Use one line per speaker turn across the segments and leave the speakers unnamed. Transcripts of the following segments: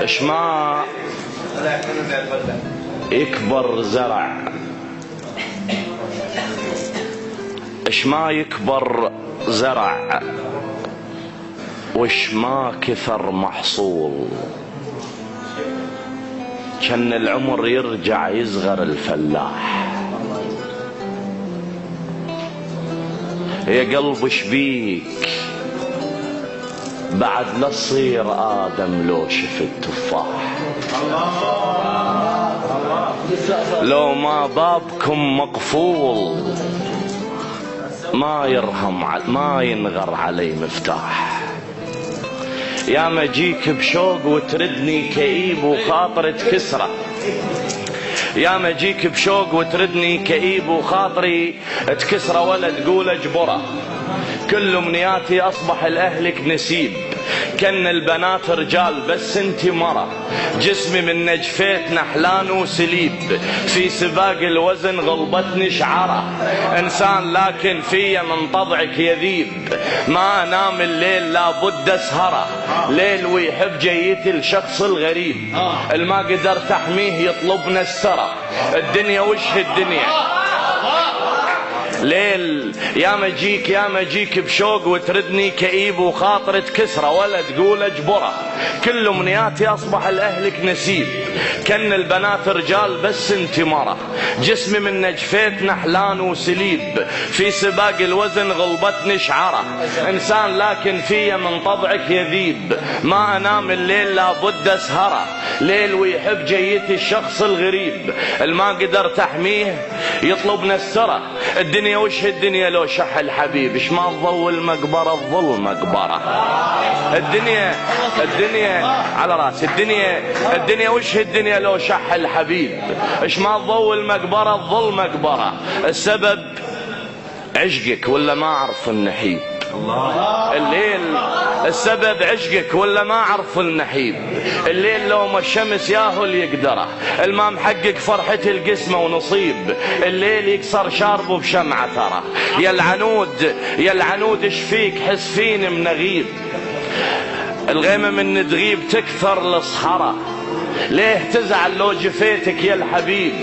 اش ما يكبر زرع، اش ما يكبر زرع، وش ما كثر محصول، كان العمر يرجع يصغر الفلاح. يا قلب شبيك بعد لا تصير آدم لو شفت تفاح، لو ما بابكم مقفول ما ينغر علي مفتاح. يا ما جيك بشوق وتردني كئيب وخاطري تكسره، يا ما جيك بشوق وتردني كئيب وخاطري تكسره، ولا تقول اجبره. كل امنياتي اصبح لاهلك نسيب، كن البنات رجال بس انت مرة. جسمي من نجفيت نحلان وسليب، في سباق الوزن غلبتني شعرة. انسان لكن في من طبعك يذيب، ما انام الليل لابد اسهره. ليل ويحب جيتي الشخص الغريب، الما قدر تحميه يطلبنا السرى. الدنيا وش الدنيا ليل، يا ما جيك بشوق وتردني كئيب وخاطري تكسره، ولا تقول اجبره. كل امنياتي اصبح لاهلك نسيب، كن البنات رجال بس انت مرة. جسمي من نجفيت نحلان وسليب، في سباق الوزن غلبتني شعرة. انسان لكن في من طبعك يذيب، ما انام الليل لابد اسهره. ليل ويحب جيتي الشخص الغريب، الما قدر تحميه يطلبنا السرى. الدنيا وش الدنيا لو شح الحبيب، اش ما تضوي المقبرة الظل مقبرة. الدنيا على راس الدنيا وش الدنيا لو شح الحبيب، اش ما تضوي المقبرة الظل مقبرة. السبب عشقك ولا ما اعرف النحيب، الليل السبب عشقك ولا ما اعرف النحيب. الليل لو ما الشمس ياهو اللي يقدره، الما محقق فرحة القسمة ونصيب. الليل يكسر شاربه بشمعة ترى. يا العنود اش فيك حس فيني منغيب، الغيمة من تغيب تكثر الصحراء. ليه تزعل لو جفيتك يا الحبيب،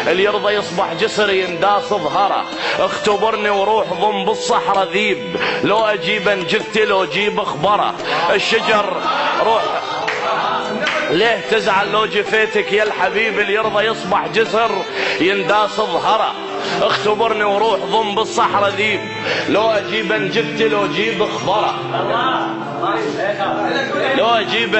اللي يرضى يصبح جسر ينداس ظهره. اختبرني وروح ضم بالصحراء ذيب، لو اجيب انجفتي لو اجيب اخبره. الشجر روح، ليه تزعل لو جفيتك يا الحبيب، اللي يرضى يصبح جسر ينداس ظهره. اختبرني وروح ضم بالصحراء ذيب، لو اجيب انجفتي لو اجيب اخبره. لو اجيب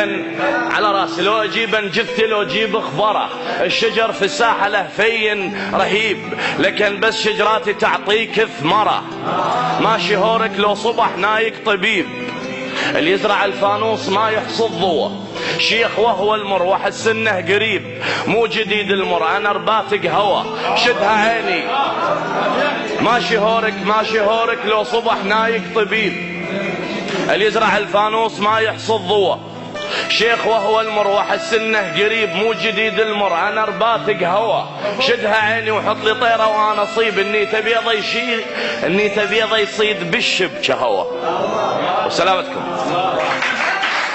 على راسي، لو اجيب انجفتي لو اجيب اخبره. الشجر في الساحه له فين رهيب، لكن بس شجراتي تعطيك ثمره. ماشي هورك لو صبح نايك طبيب، اللي يزرع الفانوس ما يحصد ضوء. شيخ وهو المروح السنه قريب، مو جديد المر انا رباتق هوا. شدها عيني ماشي هورك لو صبح نايك طبيب، اللي يزرع الفانوس ما يحصد ضوء. شيخ وهو المروح السنه قريب، مو جديد المر انا رباتق هوا. شدها عيني وحط لي طيره وانا اصيب، اني تبيض يصيد بالشبكه هوا. وسلامتكم.